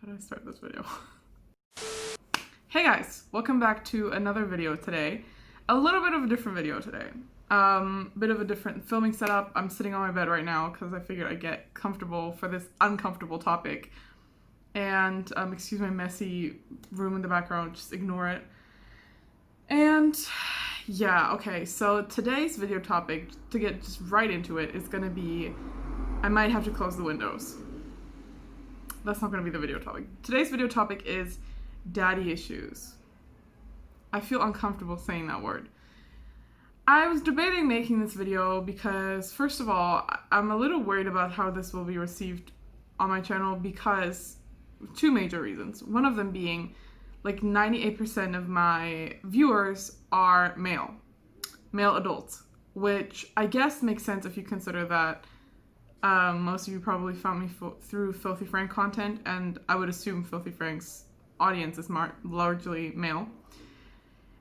How do I start this video? Hey guys, welcome back to another video today. A little bit of a different video today. Bit of a different filming setup. I'm sitting on my bed right now because I figured I'd get comfortable for this uncomfortable topic. And excuse my messy room in the background, just ignore it. And yeah, okay, so today's video topic, to get just right into it, is gonna be, I might have to close the windows. That's not gonna be the video topic. Today's video topic is daddy issues. I feel uncomfortable saying that word. I was debating making this video because, first of all, I'm a little worried about how this will be received on my channel because two major reasons. One of them being like 98% of my viewers are male adults, which I guess makes sense if you consider that most of you probably found me through Filthy Frank content, and I would assume Filthy Frank's audience is largely male.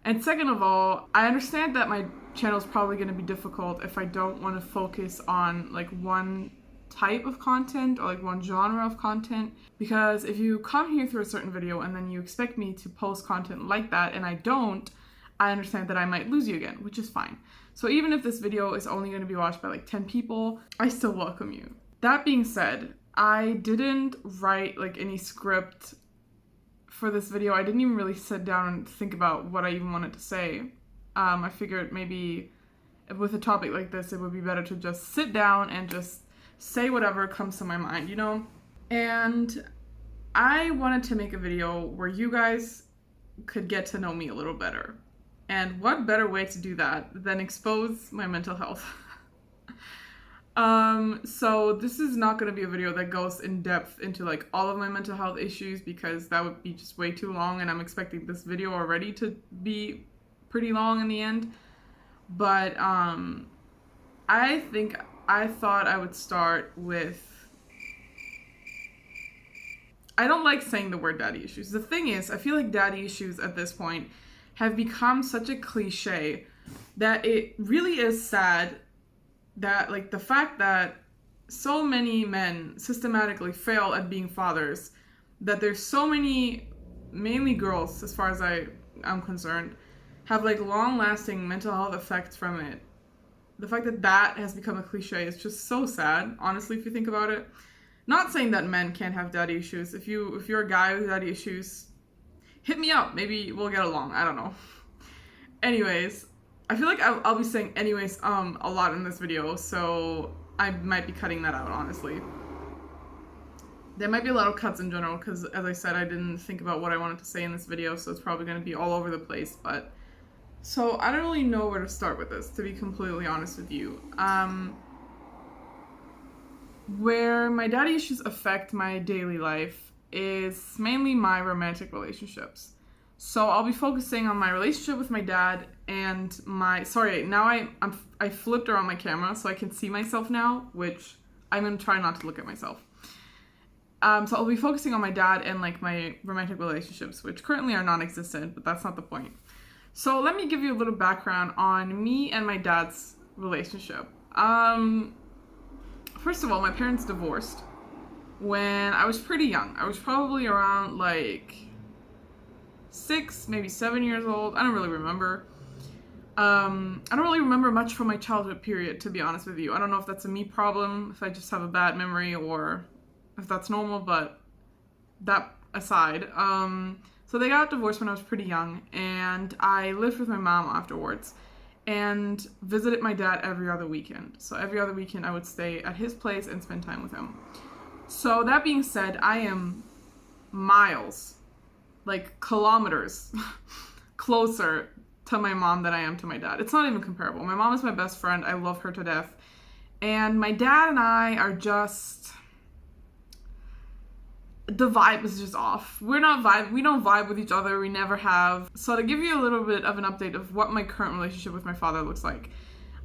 And second of all, I understand that my channel is probably going to be difficult if I don't want to focus on like one type of content or like one genre of content, because if you come here through a certain video and then you expect me to post content like that and I don't, I understand that I might lose you again, which is fine. So even if this video is only going to be watched by like 10 people, I still welcome you. That being said, I didn't write like any script for this video. I didn't even really sit down and think about what I even wanted to say. I figured maybe with a topic like this, it would be better to just sit down and just say whatever comes to my mind, you know? And I wanted to make a video where you guys could get to know me a little better. And what better way to do that than expose my mental health? So this is not going to be a video that goes in depth into like all of my mental health issues, because that would be just way too long, and I'm expecting this video already to be pretty long in the end. But I thought I would start with, I don't like saying the word daddy issues. The thing is, I feel like daddy issues at this point have become such a cliche that it really is sad that like the fact that so many men systematically fail at being fathers, that there's so many, mainly girls as far as I'm concerned, have like long-lasting mental health effects from it. The fact that that has become a cliche is just so sad, honestly, if you think about it. Not saying that men can't have daddy issues. If you're a guy with daddy issues, hit me up. Maybe we'll get along. I don't know. Anyways, I feel like I'll be saying anyways a lot in this video, so I might be cutting that out, honestly. There might be a lot of cuts in general because, as I said, I didn't think about what I wanted to say in this video, so it's probably going to be all over the place, but... So I don't really know where to start with this, to be completely honest with you. Where my daddy issues affect my daily life is mainly my romantic relationships. So I'll be focusing on my relationship with my dad and now I flipped around my camera so I can see myself now, which I'm going to try not to look at myself. So I'll be focusing on my dad and like my romantic relationships, which currently are non-existent, but that's not the point. So let me give you a little background on me and my dad's relationship. First of all, my parents divorced when I was pretty young. I was probably around like 6, maybe 7 years old. I don't really remember. I don't really remember much from my childhood period, to be honest with you. I don't know if that's a me problem, if I just have a bad memory, or if that's normal, but that aside. So they got divorced when I was pretty young, and I lived with my mom afterwards and visited my dad every other weekend. So every other weekend I would stay at his place and spend time with him. So that being said, I am miles, like kilometers, closer to my mom than I am to my dad. It's not even comparable. My mom is my best friend. I love her to death. And my dad and I are just... the vibe is just off. We don't vibe with each other. We never have. So to give you a little bit of an update of what my current relationship with my father looks like,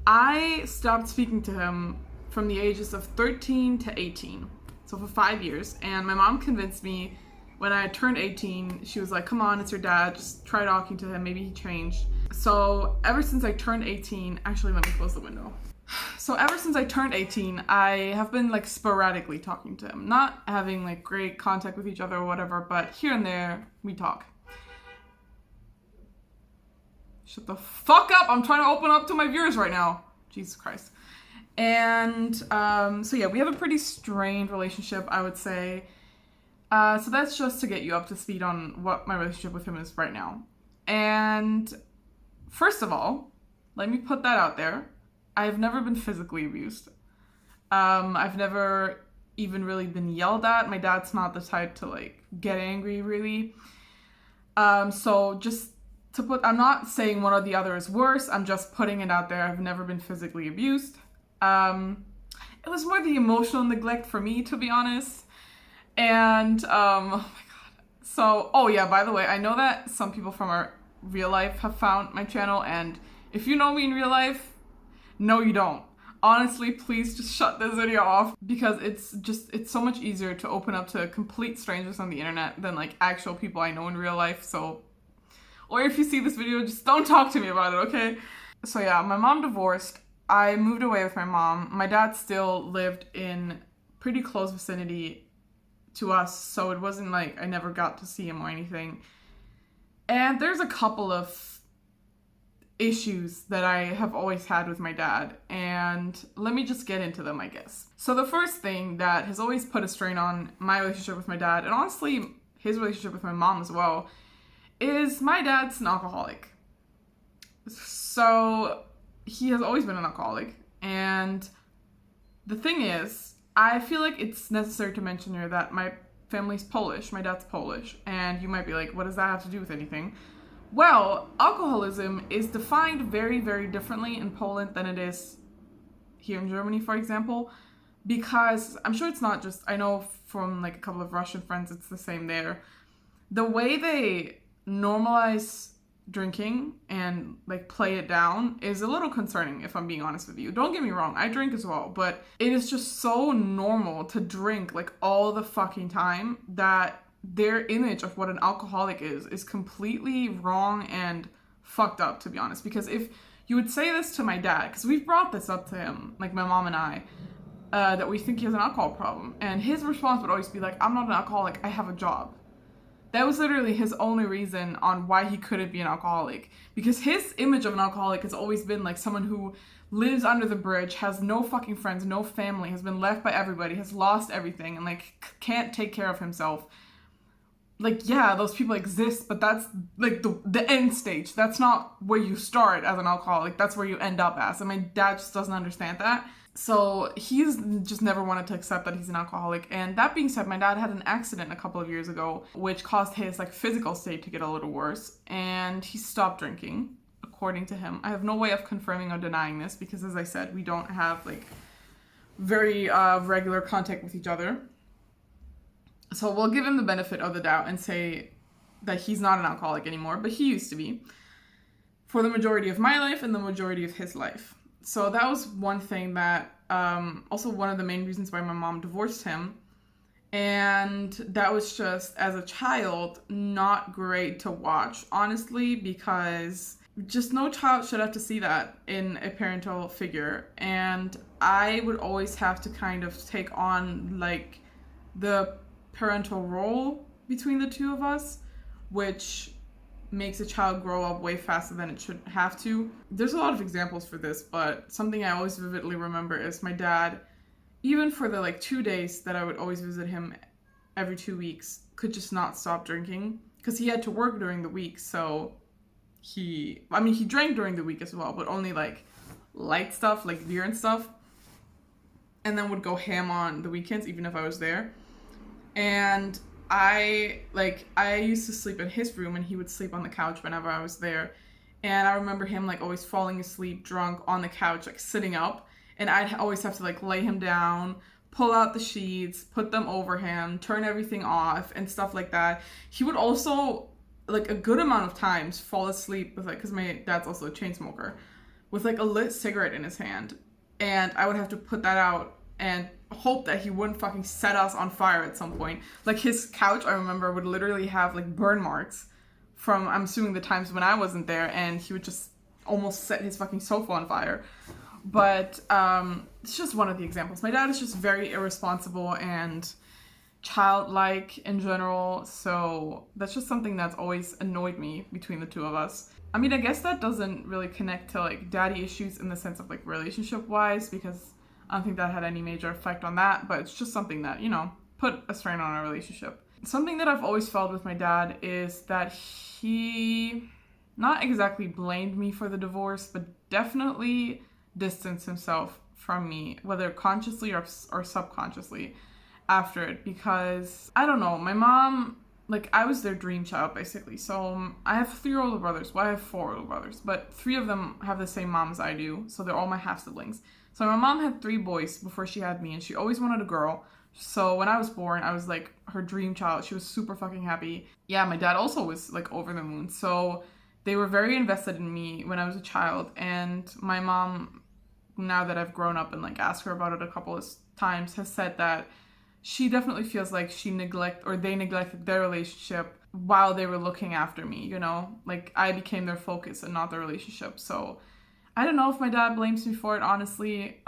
I stopped speaking to him from the ages of 13 to 18. So for 5 years. And my mom convinced me when I turned 18, she was like, come on, it's your dad. Just try talking to him. Maybe he changed. So ever since I turned 18, actually, let me close the window. So ever since I turned 18, I have been like sporadically talking to him. Not having like great contact with each other or whatever, but here and there we talk. Shut the fuck up! I'm trying to open up to my viewers right now. Jesus Christ. And so yeah, we have a pretty strained relationship, I would say. So that's just to get you up to speed on what my relationship with him is right now. And first of all, let me put that out there. I've never been physically abused. I've never even really been yelled at. My dad's not the type to like get angry really. So just to put, I'm not saying one or the other is worse. I'm just putting it out there. I've never been physically abused. It was more the emotional neglect for me, to be honest. And, oh my God. So, oh yeah, by the way, I know that some people from our real life have found my channel, and if you know me in real life, no you don't. Honestly, please just shut this video off, because it's so much easier to open up to complete strangers on the internet than like actual people I know in real life. So, or if you see this video, just don't talk to me about it, okay? So yeah, my mom divorced. I moved away with my mom. My dad still lived in pretty close vicinity to us, so it wasn't like I never got to see him or anything. And there's a couple of issues that I have always had with my dad, and let me just get into them, I guess. So the first thing that has always put a strain on my relationship with my dad, and honestly his relationship with my mom as well, is my dad's an alcoholic. So he has always been an alcoholic, and the thing is, I feel like it's necessary to mention here that my family's Polish, my dad's Polish, and you might be like, what does that have to do with anything? Well, alcoholism is defined very, very differently in Poland than it is here in Germany, for example, because I'm sure it's not just, I know from like a couple of Russian friends it's the same there. The way they normalize drinking and like play it down is a little concerning, if I'm being honest with you. Don't get me wrong, I drink as well, but it is just so normal to drink like all the fucking time that their image of what an alcoholic is completely wrong and fucked up, to be honest. Because if you would say this to my dad, because we've brought this up to him, like my mom and I, that we think he has an alcohol problem, and his response would always be like, I'm not an alcoholic, I have a job. That was literally his only reason on why he couldn't be an alcoholic. Because his image of an alcoholic has always been like someone who lives under the bridge, has no fucking friends, no family, has been left by everybody, has lost everything, and like can't take care of himself. Like, yeah, those people exist, but that's like the end stage. That's not where you start as an alcoholic. That's where you end up as. And my dad just doesn't understand that. So he's just never wanted to accept that he's an alcoholic. And that being said, my dad had an accident a couple of years ago, which caused his like physical state to get a little worse. And he stopped drinking, according to him. I have no way of confirming or denying this because, as I said, we don't have like very regular contact with each other. So we'll give him the benefit of the doubt and say that he's not an alcoholic anymore, but he used to be for the majority of my life and the majority of his life. So that was one thing that, also one of the main reasons why my mom divorced him. And that was just, as a child, not great to watch, honestly, because just no child should have to see that in a parental figure. And I would always have to kind of take on, like, the parental role between the two of us, which makes a child grow up way faster than it should have to. There's a lot of examples for this, but something I always vividly remember is my dad, even for the like 2 days that I would always visit him every 2 weeks, could just not stop drinking because he had to work during the week. So he drank during the week as well, but only like light stuff like beer and stuff, and then would go ham on the weekends even if I was there. And I used to sleep in his room and he would sleep on the couch whenever I was there. And I remember him like always falling asleep drunk on the couch, like sitting up, and I'd always have to like lay him down, pull out the sheets, put them over him, turn everything off and stuff like that. He would also like a good amount of times fall asleep with like, because my dad's also a chain smoker, with like a lit cigarette in his hand, and I would have to put that out and hope that he wouldn't fucking set us on fire at some point. Like his couch, I remember, would literally have like burn marks from, I'm assuming, the times when I wasn't there, and he would just almost set his fucking sofa on fire. But it's just one of the examples. My dad is just very irresponsible and childlike in general, so that's just something that's always annoyed me between the two of us. I mean, I guess that doesn't really connect to like daddy issues in the sense of like relationship wise, because I don't think that had any major effect on that, but it's just something that, you know, put a strain on our relationship. Something that I've always felt with my dad is that he not exactly blamed me for the divorce, but definitely distanced himself from me, whether consciously or subconsciously, after it, because I don't know, my mom, like, I was their dream child basically. So I have 3 older brothers. Well, I have 4 older brothers, but 3 of them have the same mom as I do, so they're all my half siblings. So my mom had 3 boys before she had me, and she always wanted a girl. So when I was born, I was like her dream child. She was super fucking happy. Yeah, my dad also was like over the moon. So they were very invested in me when I was a child, and my mom, now that I've grown up and like asked her about it a couple of times, has said that she definitely feels like they neglected their relationship while they were looking after me, you know? Like, I became their focus and not their relationship. So I don't know if my dad blames me for it, honestly,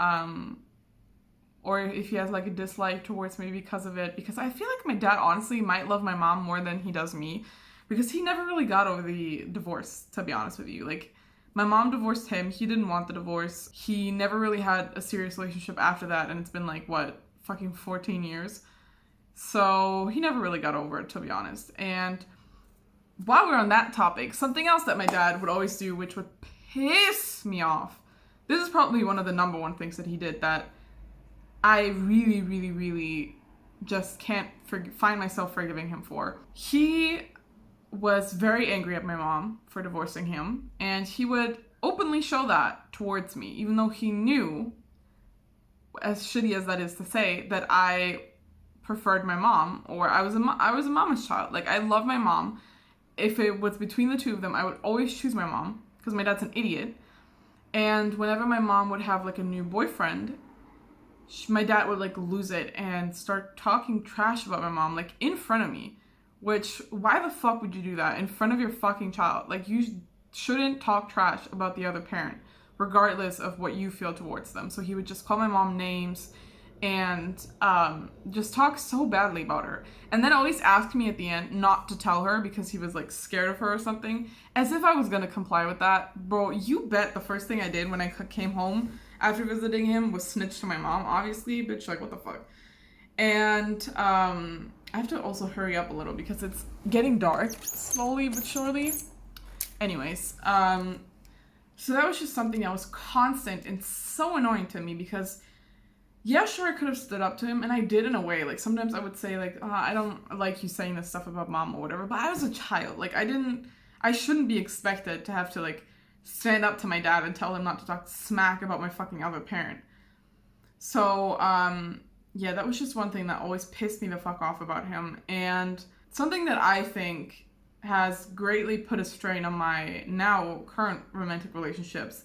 or if he has like a dislike towards me because of it, because I feel like my dad honestly might love my mom more than he does me, because he never really got over the divorce, to be honest with you. Like, my mom divorced him, he didn't want the divorce, he never really had a serious relationship after that, and it's been like, what, fucking 14 years? So he never really got over it, to be honest. And while we're on that topic, something else that my dad would always do, which would piss me off, this is probably one of the number one things that he did that I really, really, really just can't find myself forgiving him for. He was very angry at my mom for divorcing him, and he would openly show that towards me, even though he knew, as shitty as that is to say, that I preferred my mom, or I was a mama's child. Like, I love my mom. If it was between the two of them, I would always choose my mom, because my dad's an idiot. And whenever my mom would have like a new boyfriend, my dad would like lose it and start talking trash about my mom, like in front of me. Which, why the fuck would you do that in front of your fucking child? Like, you shouldn't talk trash about the other parent, regardless of what you feel towards them. So he would just call my mom names and just talk so badly about her. And then always asked me at the end not to tell her because he was like scared of her or something, as if I was gonna comply with that. Bro, you bet the first thing I did when I came home after visiting him was snitch to my mom, obviously. Bitch, like, what the fuck? And I have to also hurry up a little because it's getting dark slowly but surely. Anyways, so that was just something that was constant and so annoying to me, because yeah, sure, I could have stood up to him, and I did in a way. Like, sometimes I would say, like, oh, I don't like you saying this stuff about mom or whatever, but I was a child. Like, I shouldn't be expected to have to, like, stand up to my dad and tell him not to talk smack about my fucking other parent. So, yeah, that was just one thing that always pissed me the fuck off about him. And something that I think has greatly put a strain on my now current romantic relationships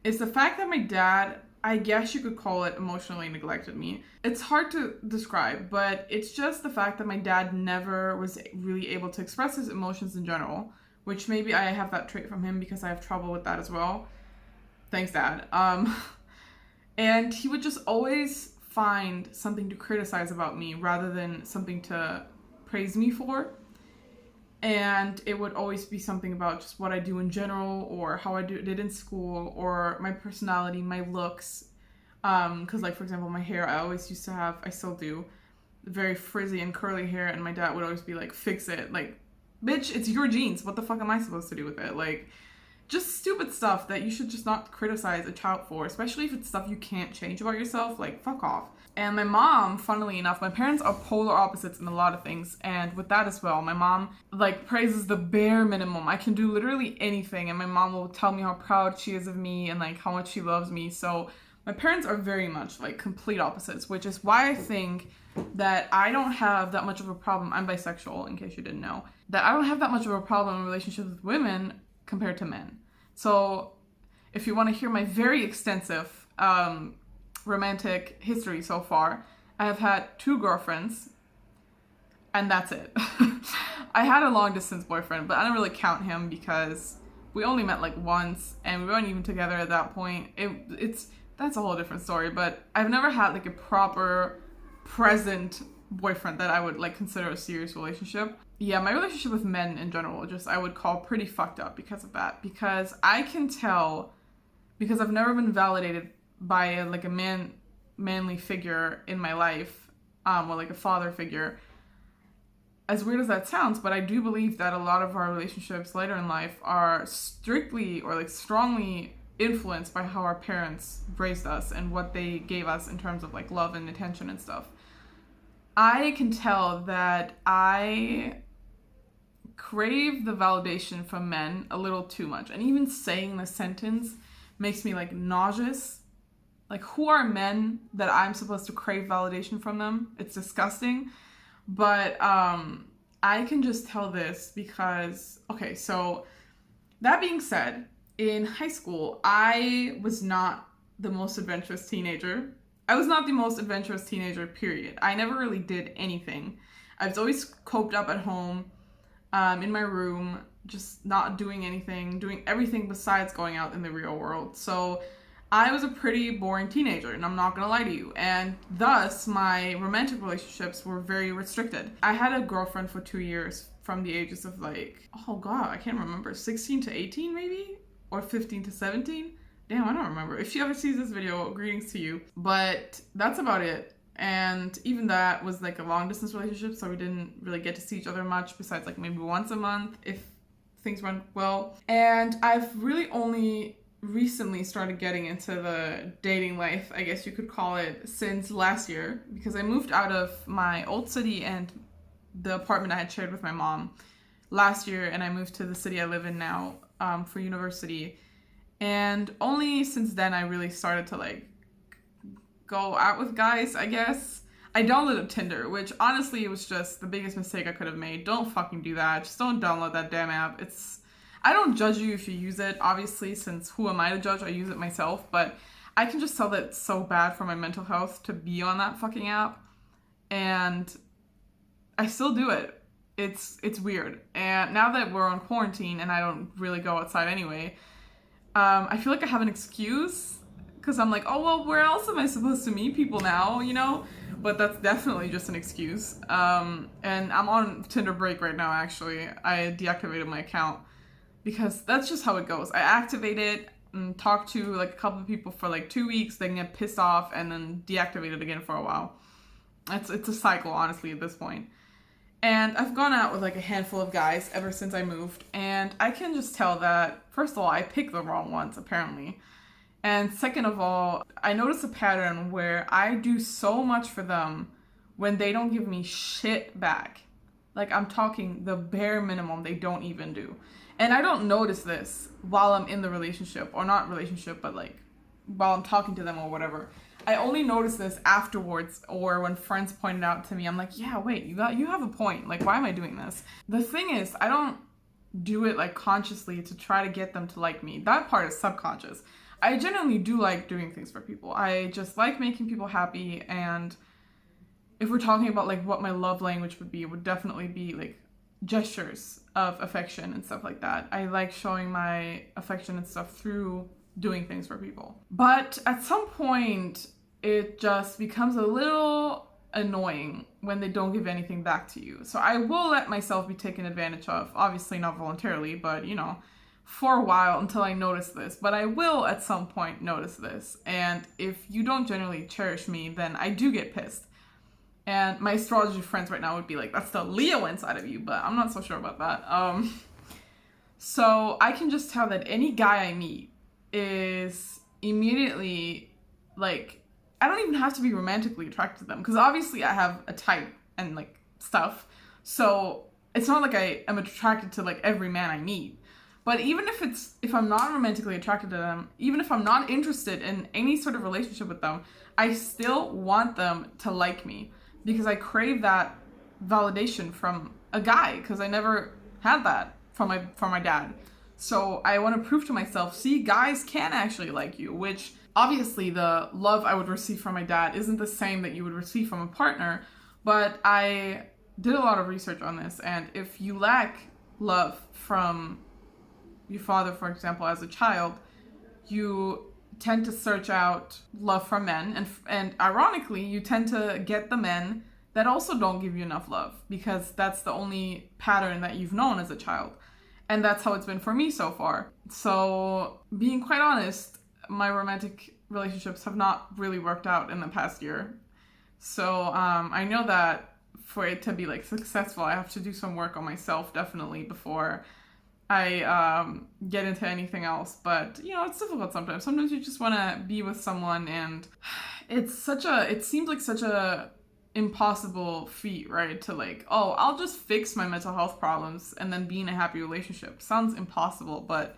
is the fact that my dad, I guess you could call it, emotionally neglected me. It's hard to describe, but it's just the fact that my dad never was really able to express his emotions in general, which maybe I have that trait from him because I have trouble with that as well. Thanks, Dad. And he would just always find something to criticize about me rather than something to praise me for. And it would always be something about just what I do in general, or how I did in school, or my personality, my looks. Because, like, for example, my hair, I always used to have, I still do, very frizzy and curly hair, and my dad would always be like, fix it. Like, bitch, it's your genes. What the fuck am I supposed to do with it? Like, just stupid stuff that you should just not criticize a child for, especially if it's stuff you can't change about yourself. Like, fuck off. And my mom, funnily enough, my parents are polar opposites in a lot of things, and with that as well, my mom, like, praises the bare minimum. I can do literally anything, and my mom will tell me how proud she is of me and, like, how much she loves me. So my parents are very much, like, complete opposites, which is why I think that I don't have that much of a problem. I'm bisexual, in case you didn't know. That I don't have that much of a problem in relationships with women compared to men. So if you want to hear my very extensive romantic history so far, I have had 2 girlfriends, and that's it. I had a long distance boyfriend, but I don't really count him because we only met like once, and we weren't even together at that point. It's that's a whole different story. But I've never had like a proper present boyfriend that I would like consider a serious relationship. Yeah, my relationship with men in general, just I would call pretty fucked up because of that. Because I can tell, because I've never been validated by like a manly figure in my life, or like a father figure. As weird as that sounds, but I do believe that a lot of our relationships later in life are strictly or like strongly influenced by how our parents raised us and what they gave us in terms of like love and attention and stuff. I can tell that I crave the validation from men a little too much. And even saying the sentence makes me like nauseous. Like, who are men that I'm supposed to crave validation from them? It's disgusting. But I can just tell this because, okay, so that being said, in high school, I was not the most adventurous teenager. I was not the most adventurous teenager, period. I never really did anything. I was always coped up at home, in my room, just not doing anything, doing everything besides going out in the real world. So I was a pretty boring teenager, and I'm not gonna lie to you. And thus, my romantic relationships were very restricted. I had a girlfriend for 2 years from the ages of like, oh god, I can't remember, 16 to 18 maybe? Or 15 to 17? Damn, I don't remember. If she ever sees this video, greetings to you. But that's about it. And even that was like a long distance relationship, so we didn't really get to see each other much besides like maybe once a month if things went well. And I've really only recently started getting into the dating life, I guess you could call it, since last year, because I moved out of my old city and the apartment I had shared with my mom last year, and I moved to the city I live in now for university. And only since then I really started to like go out with guys, I guess. I downloaded Tinder, which honestly was just the biggest mistake I could have made. Don't fucking do that. Just don't download that damn app. I don't judge you if you use it, obviously, since who am I to judge? I use it myself, but I can just tell that it's so bad for my mental health to be on that fucking app, and I still do it. It's weird. And now that we're on quarantine and I don't really go outside anyway, I feel like I have an excuse, because I'm like, oh, well, where else am I supposed to meet people now, you know? But that's definitely just an excuse. And I'm on Tinder break right now, actually. I deactivated my account because that's just how it goes. I activate it and talk to like a couple of people for like 2 weeks, then get pissed off, and then deactivate it again for a while. It's a cycle, honestly, at this point. And I've gone out with like a handful of guys ever since I moved, and I can just tell that, first of all, I picked the wrong ones, apparently. And second of all, I notice a pattern where I do so much for them when they don't give me shit back. Like, I'm talking the bare minimum they don't even do. And I don't notice this while I'm in the relationship, or not relationship, but like while I'm talking to them or whatever. I only notice this afterwards, or when friends point it out to me. I'm like, yeah, wait, you have a point. Like, why am I doing this? The thing is, I don't do it like consciously to try to get them to like me. That part is subconscious. I genuinely do like doing things for people. I just like making people happy, and if we're talking about like what my love language would be, it would definitely be like gestures of affection and stuff like that. I like showing my affection and stuff through doing things for people. But at some point, it just becomes a little annoying when they don't give anything back to you. So I will let myself be taken advantage of, obviously not voluntarily, but you know, for a while until I notice this. But I will at some point notice this. And if you don't generally cherish me, then I do get pissed. And my astrology friends right now would be like, that's the Leo inside of you, but I'm not so sure about that. So I can just tell that any guy I meet is immediately like, I don't even have to be romantically attracted to them, because obviously I have a type and like stuff. So it's not like I am attracted to like every man I meet. But even if I'm not romantically attracted to them, even if I'm not interested in any sort of relationship with them, I still want them to like me, because I crave that validation from a guy, because I never had that from my dad. So I want to prove to myself, see, guys can actually like you, which obviously the love I would receive from my dad isn't the same that you would receive from a partner, but I did a lot of research on this, and if you lack love from your father, for example, as a child, you tend to search out love from men, and ironically, you tend to get the men that also don't give you enough love, because that's the only pattern that you've known as a child. And that's how it's been for me so far. So, being quite honest, my romantic relationships have not really worked out in the past year. So, I know that for it to be like successful, I have to do some work on myself definitely before I get into anything else. But you know, it's difficult sometimes. Sometimes you just want to be with someone, and it seems like such a impossible feat, right? To like, oh, I'll just fix my mental health problems and then be in a happy relationship. Sounds impossible, but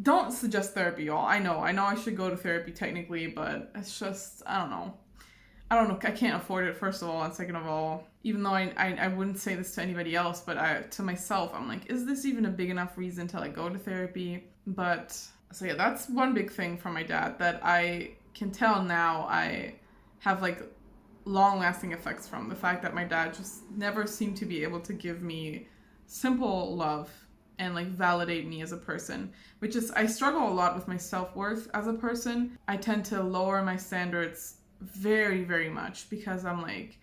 don't suggest therapy, y'all. I know I should go to therapy technically, but it's just, I don't know, I can't afford it, first of all, and second of all, even though I wouldn't say this to anybody else, but to myself, I'm like, is this even a big enough reason to like go to therapy? But so yeah, that's one big thing from my dad that I can tell now I have like long-lasting effects from. The fact that my dad just never seemed to be able to give me simple love and like validate me as a person, which is, I struggle a lot with my self-worth as a person. I tend to lower my standards very, very much, because I'm like,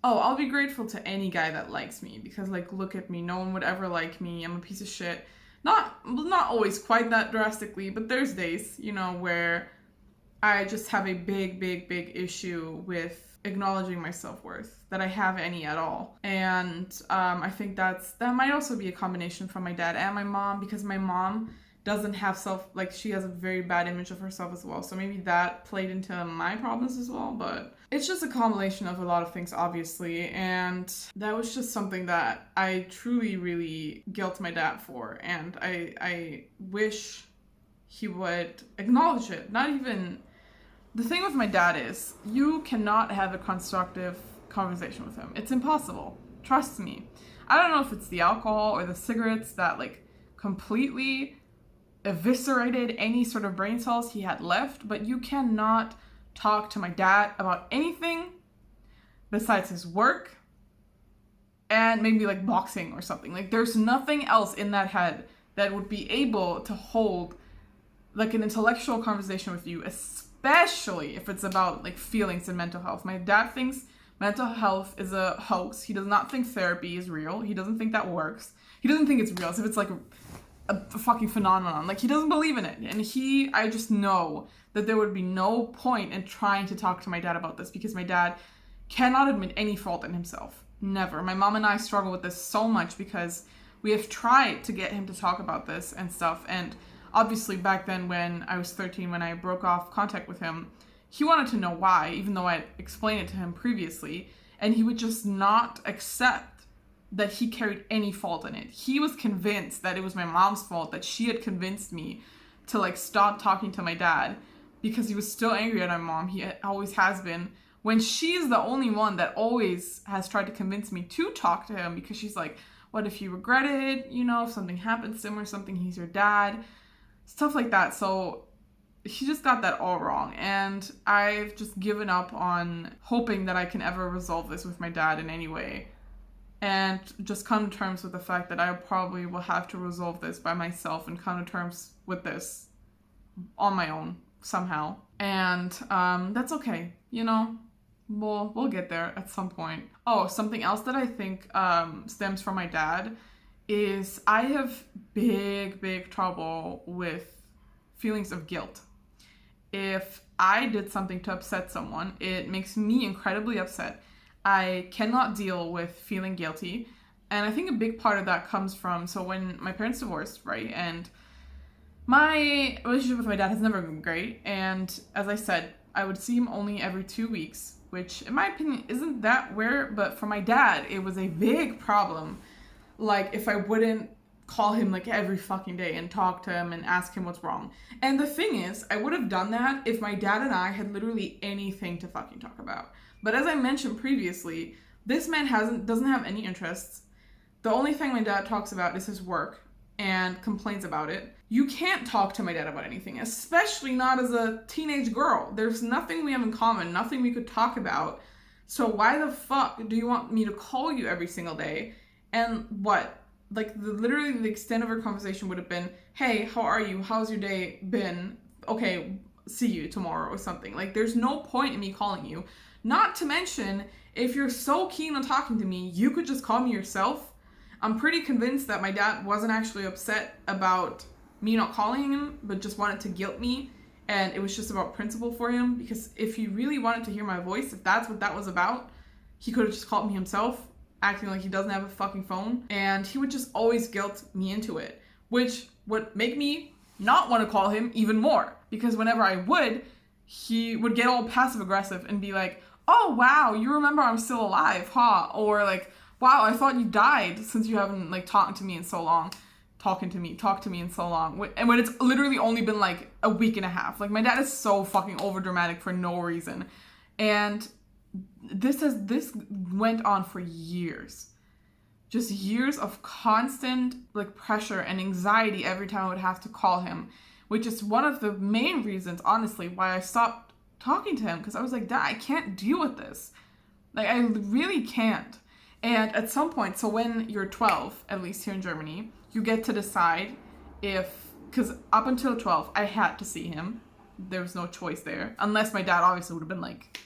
oh, I'll be grateful to any guy that likes me, because like, look at me, no one would ever like me, I'm a piece of shit. Not always quite that drastically, but there's days, you know, where I just have a big issue with acknowledging my self-worth, that I have any at all. And I think that might also be a combination from my dad and my mom, because my mom doesn't have she has a very bad image of herself as well. So maybe that played into my problems as well. But it's just a combination of a lot of things, obviously. And that was just something that I truly, really guilt my dad for. And I wish he would acknowledge it. Not even... The thing with my dad is, you cannot have a constructive conversation with him. It's impossible. Trust me. I don't know if it's the alcohol or the cigarettes that like completely eviscerated any sort of brain cells he had left, but you cannot talk to my dad about anything besides his work and maybe like boxing or something. Like, there's nothing else in that head that would be able to hold like an intellectual conversation with you, especially if it's about like feelings and mental health. My dad thinks mental health is a hoax. He does not think therapy is real. He doesn't think that works. He doesn't think it's real, as if it's like a fucking phenomenon. Like, he doesn't believe in it. And I just know that there would be no point in trying to talk to my dad about this, because my dad cannot admit any fault in himself. Never. My mom and I struggle with this so much, because we have tried to get him to talk about this and stuff. And obviously back then when I was 13, when I broke off contact with him, he wanted to know why, even though I explained it to him previously. And he would just not accept that he carried any fault in it. He was convinced that it was my mom's fault, that she had convinced me to like stop talking to my dad, because he was still angry at my mom. He always has been, when she's the only one that always has tried to convince me to talk to him, because she's like, what if you regret it? You know, if something happens to him or something, he's your dad. Stuff like that. So he just got that all wrong. And I've just given up on hoping that I can ever resolve this with my dad in any way. And just come to terms with the fact that I probably will have to resolve this by myself and come to terms with this on my own somehow. And that's okay. You know, we'll get there at some point. Oh, something else that I think stems from my dad is I have big trouble with feelings of guilt. If I did something to upset someone, it makes me incredibly upset. I cannot deal with feeling guilty. And I think a big part of that comes from, so when my parents divorced, right? And my relationship with my dad has never been great. And as I said, I would see him only every 2 weeks, which in my opinion isn't that weird, but for my dad, it was a big problem. Like, if I wouldn't call him like every fucking day and talk to him and ask him what's wrong. And the thing is, I would have done that if my dad and I had literally anything to fucking talk about. But as I mentioned previously, this man doesn't have any interests. The only thing my dad talks about is his work and complains about it. You can't talk to my dad about anything, especially not as a teenage girl. There's nothing we have in common, nothing we could talk about. So why the fuck do you want me to call you every single day? And what? Like, literally the extent of our conversation would have been, hey, how are you? How's your day been? Okay, see you tomorrow or something. Like, there's no point in me calling you. Not to mention, if you're so keen on talking to me, you could just call me yourself. I'm pretty convinced that my dad wasn't actually upset about me not calling him, but just wanted to guilt me. And it was just about principle for him, because if he really wanted to hear my voice, if that's what that was about, he could have just called me himself, acting like he doesn't have a fucking phone. And he would just always guilt me into it, which would make me not want to call him even more. Because whenever I would, he would get all passive aggressive and be like, oh wow, you remember I'm still alive, huh? Or like, wow, I thought you died since you haven't like talked to me in so long. Talk to me in so long. And when it's literally only been like a week and a half. Like, my dad is so fucking over dramatic for no reason. And this went on for years. Just years of constant like pressure and anxiety every time I would have to call him, which is one of the main reasons, honestly, why I stopped talking to him, because I was like, Dad, I can't deal with this. Like, I really can't. And at some point, so when you're 12, at least here in Germany, you get to decide if, because up until 12, I had to see him. There was no choice there. Unless my dad obviously would have been like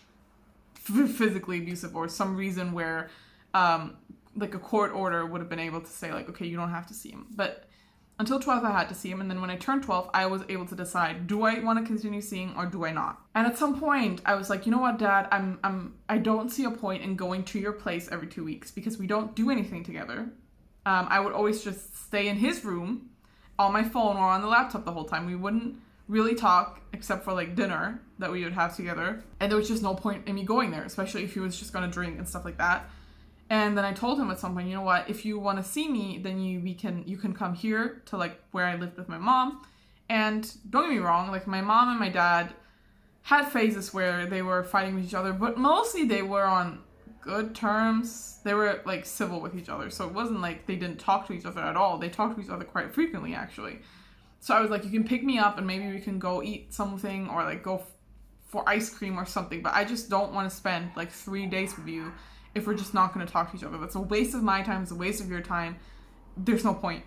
physically abusive or some reason where like a court order would have been able to say like, okay, you don't have to see him. But until 12, I had to see him. And then when I turned 12, I was able to decide, do I want to continue seeing or do I not? And at some point I was like, you know what, Dad, I don't see a point in going to your place every 2 weeks because we don't do anything together. I would always just stay in his room on my phone or on the laptop the whole time. We wouldn't really talk except for like dinner that we would have together. And there was just no point in me going there, especially if he was just going to drink and stuff like that. And then I told him at some point, you know what, if you want to see me, then you can come here to like where I lived with my mom. And don't get me wrong, like my mom and my dad had phases where they were fighting with each other, but mostly they were on good terms. They were like civil with each other. So it wasn't like they didn't talk to each other at all. They talked to each other quite frequently, actually. So I was like, you can pick me up and maybe we can go eat something or like go for ice cream or something. But I just don't want to spend like 3 days with you if we're just not going to talk to each other. That's a waste of my time. It's a waste of your time. There's no point.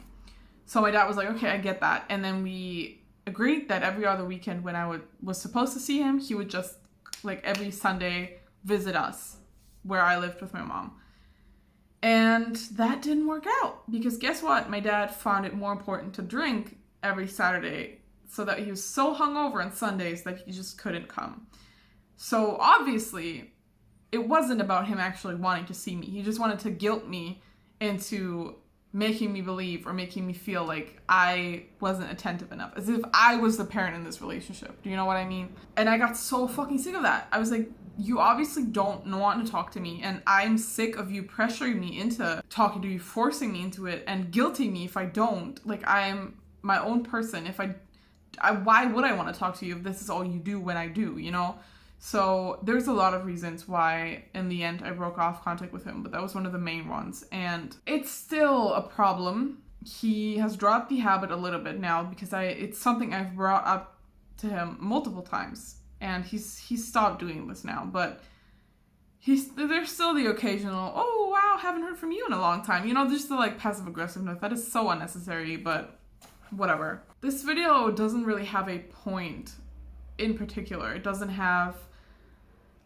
So my dad was like, okay, I get that. And then we agreed that every other weekend when I was supposed to see him, he would just like every Sunday visit us where I lived with my mom. And that didn't work out because guess what? My dad found it more important to drink every Saturday so that he was so hungover on Sundays that he just couldn't come. So obviously it wasn't about him actually wanting to see me. He just wanted to guilt me into making me believe or making me feel like I wasn't attentive enough, as if I was the parent in this relationship. Do you know what I mean? And I got so fucking sick of that. I was like, you obviously don't want to talk to me, and I'm sick of you pressuring me into talking to you, forcing me into it, and guilting me if I don't. Like, I am my own person. If I why would I want to talk to you if this is all you do when I do, you know? So there's a lot of reasons why in the end I broke off contact with him, but that was one of the main ones. And it's still a problem. He has dropped the habit a little bit now because it's something I've brought up to him multiple times, and he's stopped doing this now. But there's still the occasional, oh wow, haven't heard from you in a long time. You know, just the like passive aggressiveness that is so unnecessary, but whatever. This video doesn't really have a point in particular. It doesn't have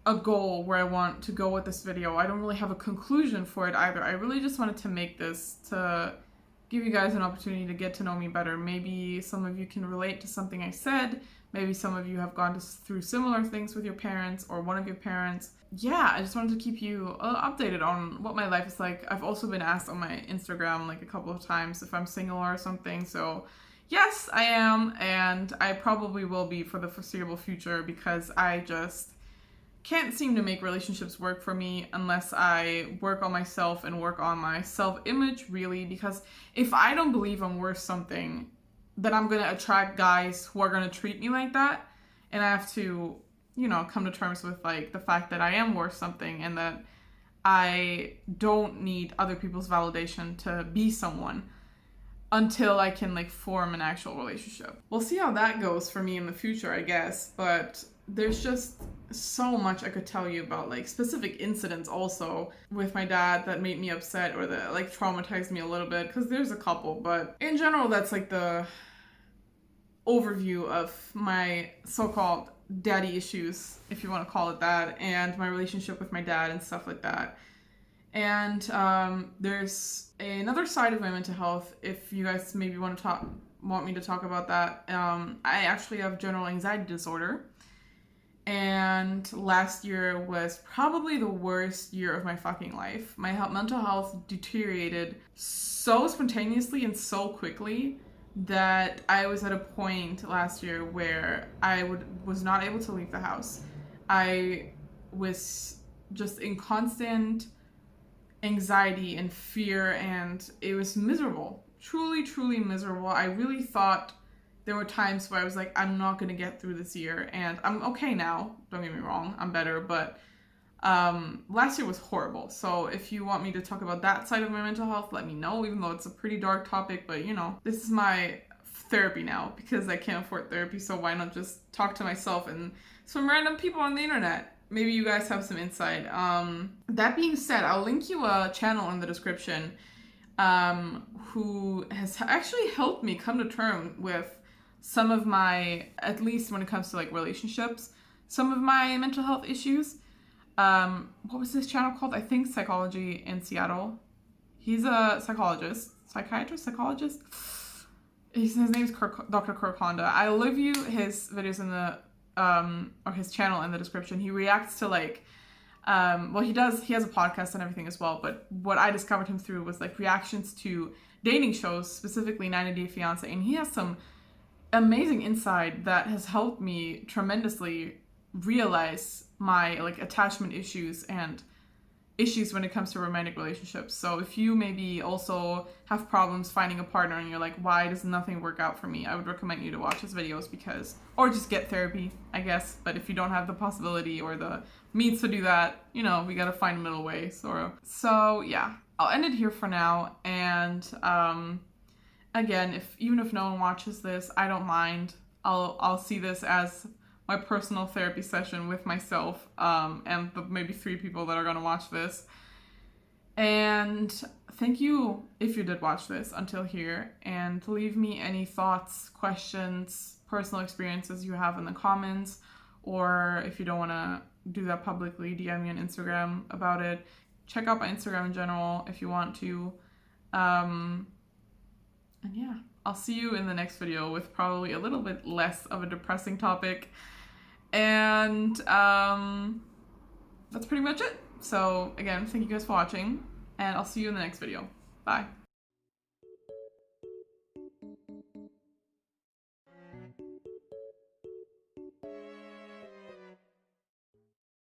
a goal where I want to go with this video. I don't really have a conclusion for it either. I really just wanted to make this to give you guys an opportunity to get to know me better. Maybe some of you can relate to something I said. Maybe some of you have gone through similar things with your parents or one of your parents. Yeah, I just wanted to keep you updated on what my life is like. I've also been asked on my Instagram like a couple of times if I'm single or something. So yes, I am, and I probably will be for the foreseeable future because I just can't seem to make relationships work for me unless I work on myself and work on my self-image, really, because if I don't believe I'm worth something, then I'm going to attract guys who are going to treat me like that, and I have to, you know, come to terms with, like, the fact that I am worth something and that I don't need other people's validation to be someone until I can, like, form an actual relationship. We'll see how that goes for me in the future, I guess, but there's just so much I could tell you about, like, specific incidents also with my dad that made me upset or that, like, traumatized me a little bit, because there's a couple, but in general, that's, like, the overview of my so-called daddy issues, if you want to call it that, and my relationship with my dad and stuff like that. And there's another side of my mental health. If you guys maybe want me to talk about that, I actually have general anxiety disorder. And last year was probably the worst year of my fucking life. My mental health deteriorated so spontaneously and so quickly that I was at a point last year where I was not able to leave the house. I was just in constant anxiety and fear, and it was miserable. Truly, truly miserable. I really thought there were times where I was like, I'm not going to get through this year, and I'm okay now. Don't get me wrong, I'm better, but last year was horrible. So if you want me to talk about that side of my mental health, let me know, even though it's a pretty dark topic. But you know, this is my therapy now because I can't afford therapy, so why not just talk to myself and some random people on the internet? Maybe you guys have some insight. That being said, I'll link you a channel in the description who has actually helped me come to terms with some of my, at least when it comes to like relationships, some of my mental health issues. What was this channel called? I think Psychology in Seattle. He's a psychologist. His name is Dr. Kirk Honda. I will leave you his videos in the or his channel in the description. He reacts to like well, he has a podcast and everything as well, but what I discovered him through was like reactions to dating shows, specifically 90 Day Fiance, and he has some amazing insight that has helped me tremendously realize my like attachment issues and issues when it comes to romantic relationships. So if you maybe also have problems finding a partner and you're like, why does nothing work out for me, I would recommend you to watch his videos, because, or just get therapy, I guess. But if you don't have the possibility or the means to do that, you know, we gotta find a middle way, sort of. So yeah, I'll end it here for now. And again, even if no one watches this, I don't mind. I'll see this as my personal therapy session with myself and the maybe 3 people that are gonna watch this. And thank you if you did watch this until here, and leave me any thoughts, questions, personal experiences you have in the comments, or if you don't want to do that publicly, DM me on Instagram about it. Check out my Instagram in general if you want to. And yeah, I'll see you in the next video with probably a little bit less of a depressing topic. And that's pretty much it. So again, thank you guys for watching, and I'll see you in the next video. Bye.